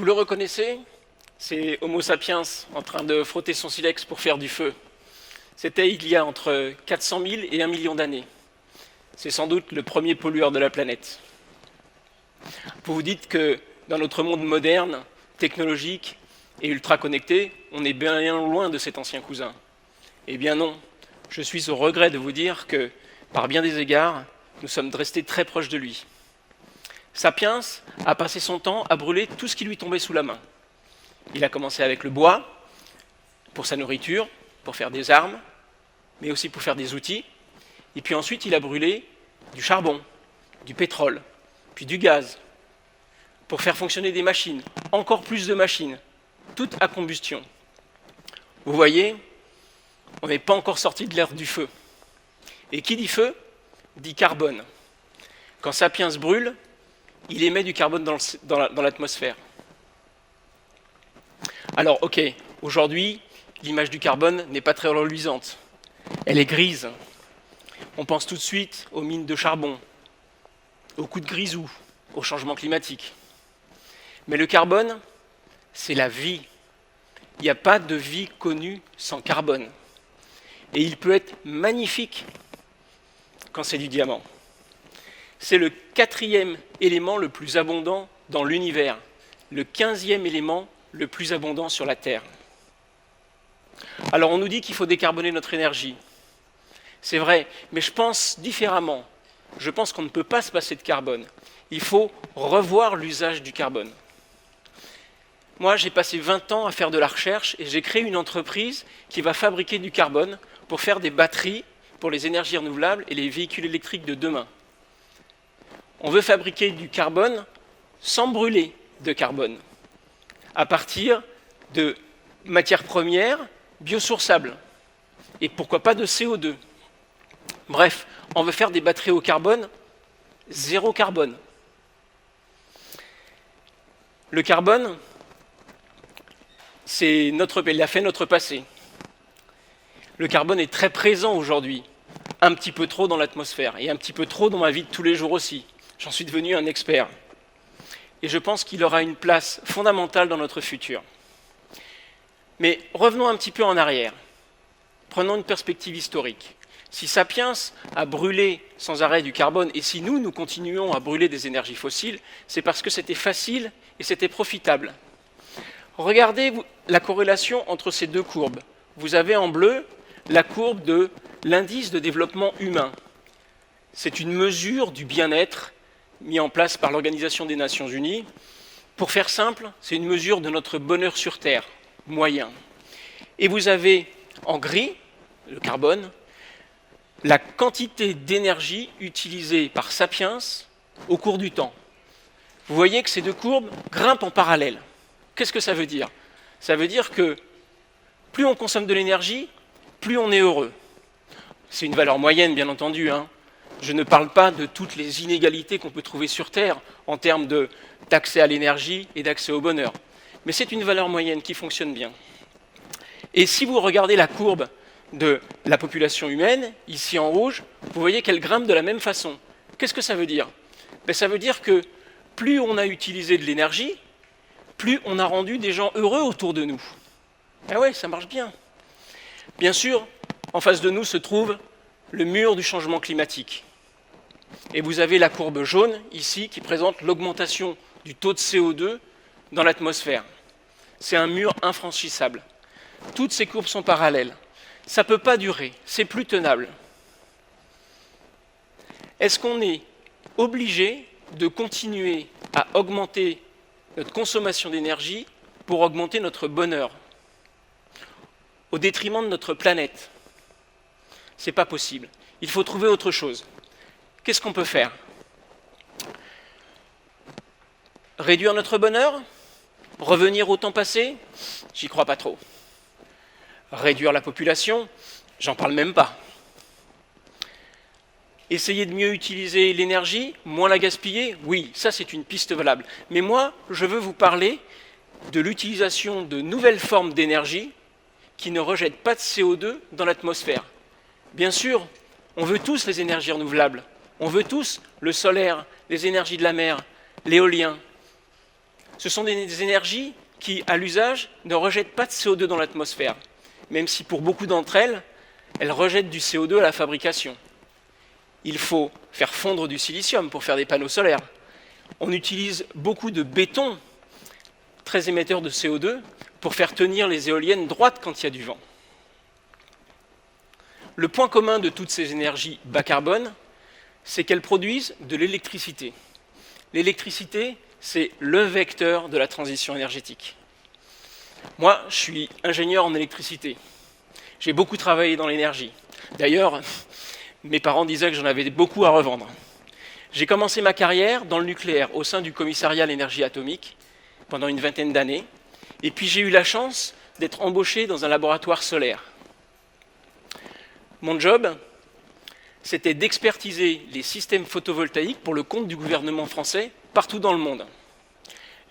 le reconnaissez? C'est Homo sapiens en train de frotter son silex pour faire du feu. C'était il y a entre 400 000 et 1 million d'années. C'est sans doute le premier pollueur de la planète. Vous vous dites que dans notre monde moderne, technologique et ultra connecté, on est bien loin de cet ancien cousin. Eh bien non, je suis au regret de vous dire que, par bien des égards, nous sommes restés très proches de lui. Sapiens a passé son temps à brûler tout ce qui lui tombait sous la main. Il a commencé avec le bois, pour sa nourriture, pour faire des armes, mais aussi pour faire des outils. Et puis ensuite, il a brûlé du charbon, du pétrole, puis du gaz, pour faire fonctionner des machines, encore plus de machines, toutes à combustion. Vous voyez, on n'est pas encore sorti de l'ère du feu. Et qui dit feu, dit carbone. Quand Sapiens brûle, il émet du carbone dans l'atmosphère. Alors, ok, aujourd'hui, l'image du carbone n'est pas très reluisante. Elle est grise. On pense tout de suite aux mines de charbon, aux coups de grisou, au changement climatique. Mais le carbone, c'est la vie. Il n'y a pas de vie connue sans carbone. Et il peut être magnifique quand c'est du diamant. C'est le 4e élément le plus abondant dans l'univers, le 15e élément le plus abondant sur la Terre. Alors on nous dit qu'il faut décarboner notre énergie. C'est vrai, mais je pense différemment. Je pense qu'on ne peut pas se passer de carbone. Il faut revoir l'usage du carbone. Moi, j'ai passé 20 ans à faire de la recherche et j'ai créé une entreprise qui va fabriquer du carbone pour faire des batteries pour les énergies renouvelables et les véhicules électriques de demain. On veut fabriquer du carbone sans brûler de carbone, à partir de matières premières biosourçables, et pourquoi pas de CO2. Bref, on veut faire des batteries au carbone, zéro carbone. Le carbone, il a fait notre passé. Le carbone est très présent aujourd'hui, un petit peu trop dans l'atmosphère, et un petit peu trop dans ma vie de tous les jours aussi. J'en suis devenu un expert. Et je pense qu'il aura une place fondamentale dans notre futur. Mais revenons un petit peu en arrière. Prenons une perspective historique. Si Sapiens a brûlé sans arrêt du carbone, et si nous continuons à brûler des énergies fossiles, c'est parce que c'était facile et c'était profitable. Regardez la corrélation entre ces deux courbes. Vous avez en bleu la courbe de l'indice de développement humain. C'est une mesure du bien-être mis en place par l'Organisation des Nations Unies. Pour faire simple, c'est une mesure de notre bonheur sur Terre, moyen. Et vous avez en gris, le carbone, la quantité d'énergie utilisée par Sapiens au cours du temps. Vous voyez que ces deux courbes grimpent en parallèle. Qu'est-ce que ça veut dire? Ça veut dire que plus on consomme de l'énergie, plus on est heureux. C'est une valeur moyenne, bien entendu. Je ne parle pas de toutes les inégalités qu'on peut trouver sur Terre en termes d'accès à l'énergie et d'accès au bonheur. Mais c'est une valeur moyenne qui fonctionne bien. Et si vous regardez la courbe de la population humaine, ici en rouge, vous voyez qu'elle grimpe de la même façon. Qu'est-ce que ça veut dire? Ça veut dire que plus on a utilisé de l'énergie, plus on a rendu des gens heureux autour de nous. Ah ouais, ça marche bien. Bien sûr, en face de nous se trouve le mur du changement climatique. Et vous avez la courbe jaune, ici, qui présente l'augmentation du taux de CO2 dans l'atmosphère. C'est un mur infranchissable. Toutes ces courbes sont parallèles. Ça ne peut pas durer, c'est plus tenable. Est-ce qu'on est obligé de continuer à augmenter notre consommation d'énergie pour augmenter notre bonheur, au détriment de notre planète? Ce n'est pas possible. Il faut trouver autre chose. Qu'est-ce qu'on peut faire? Réduire notre bonheur? Revenir au temps passé? J'y crois pas trop. Réduire la population? J'en parle même pas. Essayer de mieux utiliser l'énergie, moins la gaspiller? Oui, ça c'est une piste valable. Mais moi, je veux vous parler de l'utilisation de nouvelles formes d'énergie qui ne rejettent pas de CO2 dans l'atmosphère. Bien sûr, on veut tous les énergies renouvelables. On veut tous le solaire, les énergies de la mer, l'éolien. Ce sont des énergies qui, à l'usage, ne rejettent pas de CO2 dans l'atmosphère, même si pour beaucoup d'entre elles, elles rejettent du CO2 à la fabrication. Il faut faire fondre du silicium pour faire des panneaux solaires. On utilise beaucoup de béton, très émetteur de CO2, pour faire tenir les éoliennes droites quand il y a du vent. Le point commun de toutes ces énergies bas carbone, c'est qu'elles produisent de l'électricité. L'électricité, c'est le vecteur de la transition énergétique. Moi, je suis ingénieur en électricité. J'ai beaucoup travaillé dans l'énergie. D'ailleurs, mes parents disaient que j'en avais beaucoup à revendre. J'ai commencé ma carrière dans le nucléaire, au sein du commissariat à l'énergie atomique, pendant une vingtaine d'années. Et puis j'ai eu la chance d'être embauché dans un laboratoire solaire. Mon job, c'était d'expertiser les systèmes photovoltaïques pour le compte du gouvernement français partout dans le monde.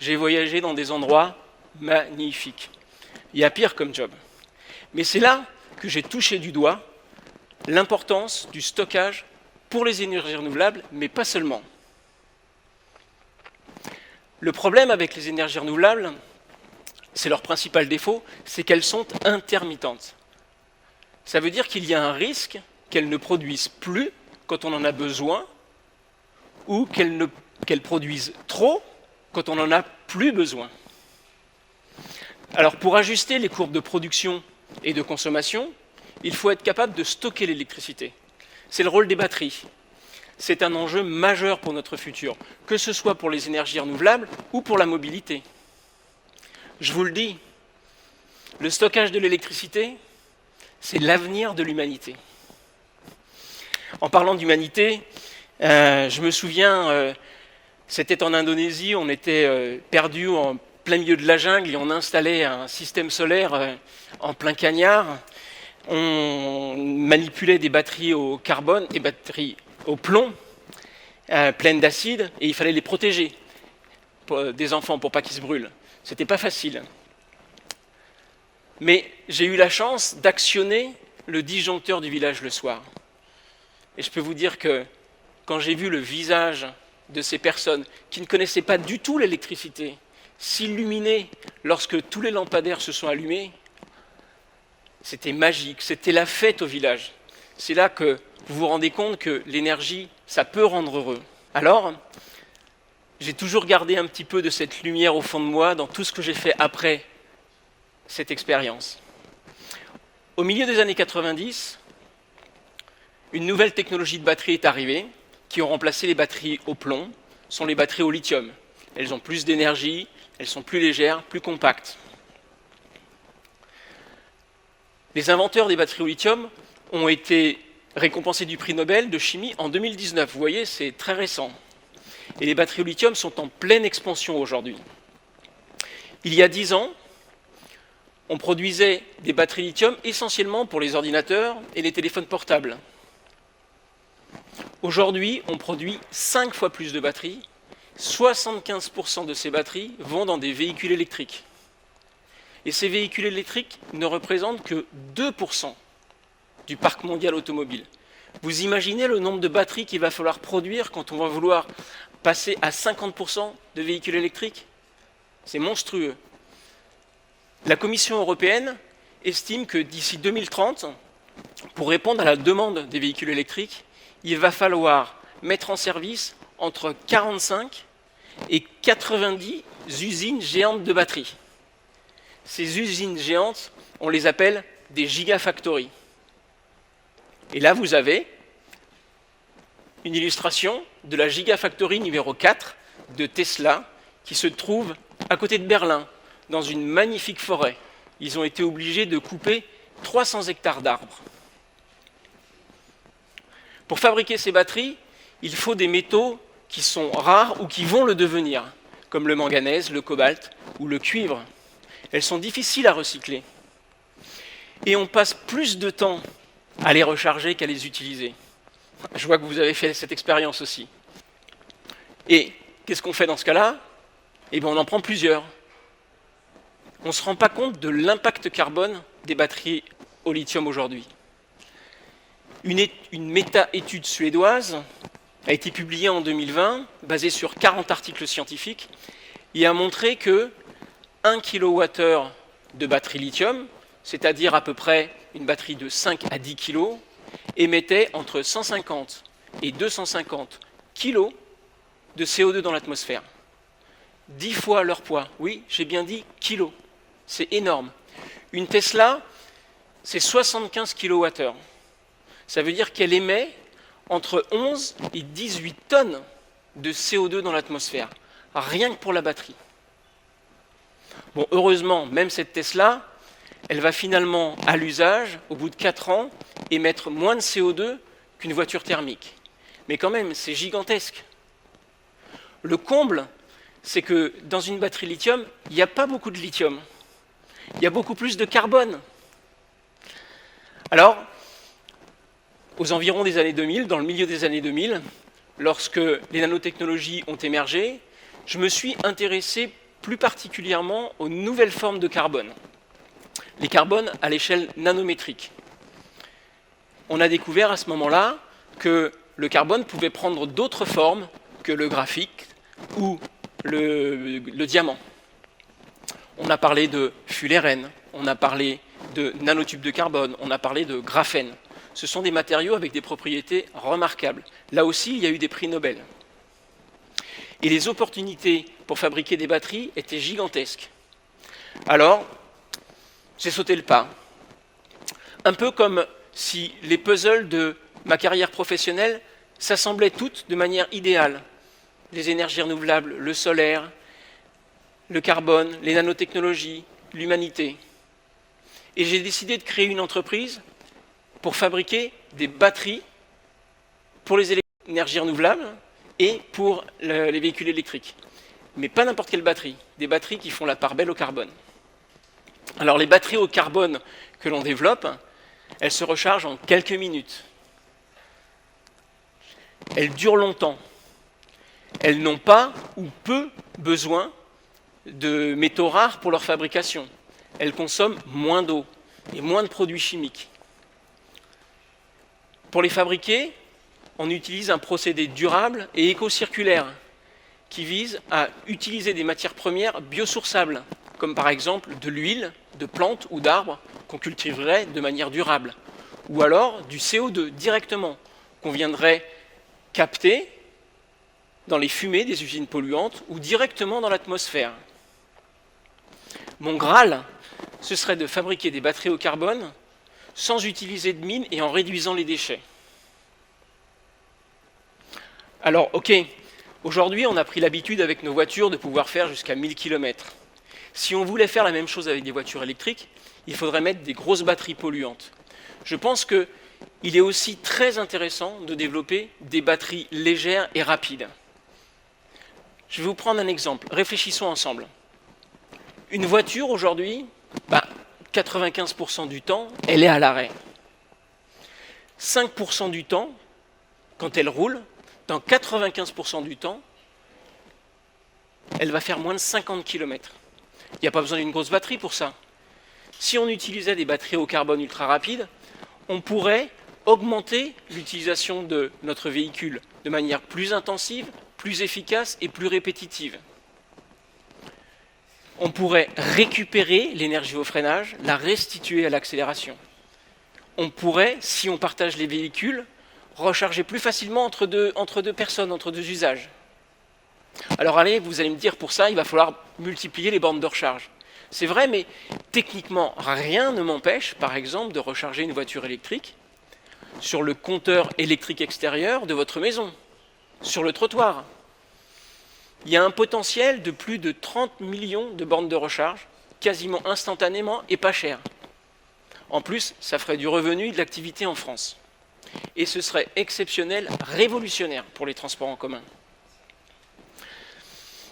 J'ai voyagé dans des endroits magnifiques. Il y a pire comme job. Mais c'est là que j'ai touché du doigt l'importance du stockage pour les énergies renouvelables, mais pas seulement. Le problème avec les énergies renouvelables, c'est leur principal défaut, c'est qu'elles sont intermittentes. Ça veut dire qu'il y a un risque qu'elles ne produisent plus quand on en a besoin, ou qu'elles produisent trop quand on n'en a plus besoin. Alors pour ajuster les courbes de production et de consommation, il faut être capable de stocker l'électricité. C'est le rôle des batteries. C'est un enjeu majeur pour notre futur, que ce soit pour les énergies renouvelables ou pour la mobilité. Je vous le dis, le stockage de l'électricité, c'est l'avenir de l'humanité. En parlant d'humanité, je me souviens, c'était en Indonésie, on était perdus en plein milieu de la jungle et on installait un système solaire en plein cagnard. On manipulait des batteries au carbone, des batteries au plomb, pleines d'acide, et il fallait les protéger des enfants pour pas qu'ils se brûlent. C'était pas facile. Mais j'ai eu la chance d'actionner le disjoncteur du village le soir. Et je peux vous dire que quand j'ai vu le visage de ces personnes qui ne connaissaient pas du tout l'électricité s'illuminer lorsque tous les lampadaires se sont allumés, c'était magique, c'était la fête au village. C'est là que vous vous rendez compte que l'énergie, ça peut rendre heureux. Alors, j'ai toujours gardé un petit peu de cette lumière au fond de moi dans tout ce que j'ai fait après cette expérience. Au milieu des années 90, une nouvelle technologie de batterie est arrivée qui ont remplacé les batteries au plomb, sont les batteries au lithium. Elles ont plus d'énergie, elles sont plus légères, plus compactes. Les inventeurs des batteries au lithium ont été récompensés du prix Nobel de chimie en 2019. Vous voyez, c'est très récent. Et les batteries au lithium sont en pleine expansion aujourd'hui. Il y a 10 ans, on produisait des batteries lithium essentiellement pour les ordinateurs et les téléphones portables. Aujourd'hui, on produit 5 fois plus de batteries. 75% de ces batteries vont dans des véhicules électriques. Et ces véhicules électriques ne représentent que 2% du parc mondial automobile. Vous imaginez le nombre de batteries qu'il va falloir produire quand on va vouloir passer à 50% de véhicules électriques? C'est monstrueux. La Commission européenne estime que d'ici 2030, pour répondre à la demande des véhicules électriques, il va falloir mettre en service entre 45 et 90 usines géantes de batteries. Ces usines géantes, on les appelle des gigafactories. Et là, vous avez une illustration de la gigafactory numéro 4 de Tesla, qui se trouve à côté de Berlin, dans une magnifique forêt. Ils ont été obligés de couper 300 hectares d'arbres. Pour fabriquer ces batteries, il faut des métaux qui sont rares ou qui vont le devenir, comme le manganèse, le cobalt ou le cuivre. Elles sont difficiles à recycler. Et on passe plus de temps à les recharger qu'à les utiliser. Je vois que vous avez fait cette expérience aussi. Et qu'est-ce qu'on fait dans ce cas-là? Eh bien, on en prend plusieurs. On ne se rend pas compte de l'impact carbone des batteries au lithium aujourd'hui. Une méta-étude suédoise a été publiée en 2020, basée sur 40 articles scientifiques. Il a montré que 1 kWh de batterie lithium, c'est-à-dire à peu près une batterie de 5 à 10 kg, émettait entre 150 et 250 kg de CO2 dans l'atmosphère. 10 fois leur poids. Oui, j'ai bien dit kilos. C'est énorme. Une Tesla, c'est 75 kWh. Ça veut dire qu'elle émet entre 11 et 18 tonnes de CO2 dans l'atmosphère, rien que pour la batterie. Bon, heureusement, même cette Tesla, elle va finalement, à l'usage, au bout de 4 ans, émettre moins de CO2 qu'une voiture thermique. Mais quand même, c'est gigantesque. Le comble, c'est que dans une batterie lithium, il n'y a pas beaucoup de lithium. Il y a beaucoup plus de carbone. Alors, aux environs des années 2000, dans le milieu des années 2000, lorsque les nanotechnologies ont émergé, je me suis intéressé plus particulièrement aux nouvelles formes de carbone. Les carbones à l'échelle nanométrique. On a découvert à ce moment-là que le carbone pouvait prendre d'autres formes que le graphite ou le diamant. On a parlé de fullerène, on a parlé de nanotubes de carbone, on a parlé de graphène. Ce sont des matériaux avec des propriétés remarquables. Là aussi, il y a eu des prix Nobel. Et les opportunités pour fabriquer des batteries étaient gigantesques. Alors, j'ai sauté le pas. Un peu comme si les puzzles de ma carrière professionnelle s'assemblaient toutes de manière idéale. Les énergies renouvelables, le solaire, le carbone, les nanotechnologies, l'humanité. Et j'ai décidé de créer une entreprise pour fabriquer des batteries pour les énergies renouvelables et pour les véhicules électriques. Mais pas n'importe quelle batterie, des batteries qui font la part belle au carbone. Alors les batteries au carbone que l'on développe, elles se rechargent en quelques minutes. Elles durent longtemps. Elles n'ont pas ou peu besoin de métaux rares pour leur fabrication. Elles consomment moins d'eau et moins de produits chimiques. Pour les fabriquer, on utilise un procédé durable et éco-circulaire qui vise à utiliser des matières premières biosourçables, comme par exemple de l'huile de plantes ou d'arbres qu'on cultiverait de manière durable, ou alors du CO2 directement, qu'on viendrait capter dans les fumées des usines polluantes ou directement dans l'atmosphère. Mon Graal, ce serait de fabriquer des batteries au carbone sans utiliser de mines et en réduisant les déchets. Alors, ok, aujourd'hui on a pris l'habitude avec nos voitures de pouvoir faire jusqu'à 1000 km. Si on voulait faire la même chose avec des voitures électriques, il faudrait mettre des grosses batteries polluantes. Je pense qu'il est aussi très intéressant de développer des batteries légères et rapides. Je vais vous prendre un exemple. Réfléchissons ensemble. Une voiture aujourd'hui, 95% du temps, elle est à l'arrêt. 5% du temps, quand elle roule, dans 95% du temps, elle va faire moins de 50 km. Il n'y a pas besoin d'une grosse batterie pour ça. Si on utilisait des batteries au carbone ultra rapides, on pourrait augmenter l'utilisation de notre véhicule de manière plus intensive, plus efficace et plus répétitive. On pourrait récupérer l'énergie au freinage, la restituer à l'accélération. On pourrait, si on partage les véhicules, recharger plus facilement entre deux personnes, entre deux usages. Alors allez, vous allez me dire, pour ça, il va falloir multiplier les bornes de recharge. C'est vrai, mais techniquement, rien ne m'empêche, par exemple, de recharger une voiture électrique sur le compteur électrique extérieur de votre maison, sur le trottoir. Il y a un potentiel de plus de 30 millions de bornes de recharge, quasiment instantanément et pas cher. En plus, ça ferait du revenu et de l'activité en France. Et ce serait exceptionnel, révolutionnaire pour les transports en commun.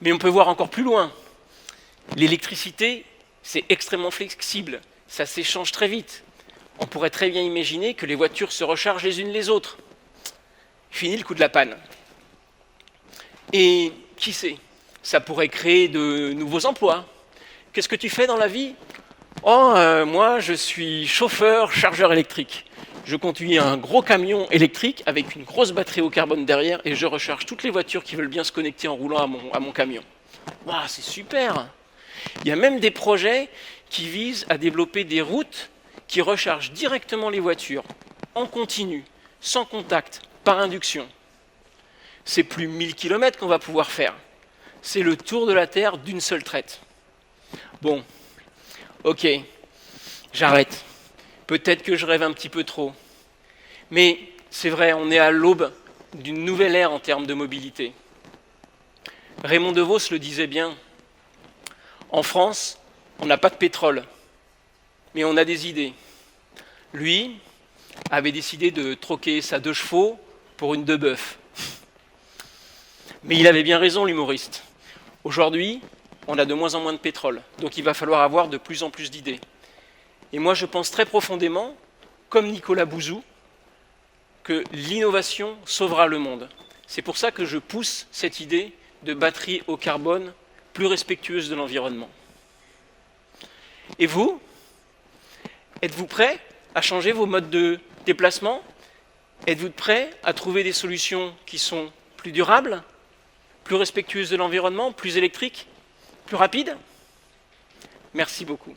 Mais on peut voir encore plus loin. L'électricité, c'est extrêmement flexible, ça s'échange très vite. On pourrait très bien imaginer que les voitures se rechargent les unes les autres. Fini le coup de la panne. Et qui sait, ça pourrait créer de nouveaux emplois. Qu'est-ce que tu fais dans la vie ? Moi, je suis chauffeur, chargeur électrique. Je conduis un gros camion électrique avec une grosse batterie au carbone derrière et je recharge toutes les voitures qui veulent bien se connecter en roulant à mon camion. Waouh, c'est super! Il y a même des projets qui visent à développer des routes qui rechargent directement les voitures, en continu, sans contact, par induction. C'est plus 1000 km qu'on va pouvoir faire. C'est le tour de la Terre d'une seule traite. Bon, ok, j'arrête. Peut-être que je rêve un petit peu trop. Mais c'est vrai, on est à l'aube d'une nouvelle ère en termes de mobilité. Raymond DeVos le disait bien. En France, on n'a pas de pétrole, mais on a des idées. Lui avait décidé de troquer sa 2 chevaux pour une 2 bœufs. Mais il avait bien raison, l'humoriste. Aujourd'hui, on a de moins en moins de pétrole, donc il va falloir avoir de plus en plus d'idées. Et moi, je pense très profondément, comme Nicolas Bouzou, que l'innovation sauvera le monde. C'est pour ça que je pousse cette idée de batterie au carbone plus respectueuse de l'environnement. Et vous, êtes-vous prêts à changer vos modes de déplacement? Êtes-vous prêts à trouver des solutions qui sont plus durables, plus respectueuses de l'environnement, plus électriques, plus rapides? Merci beaucoup.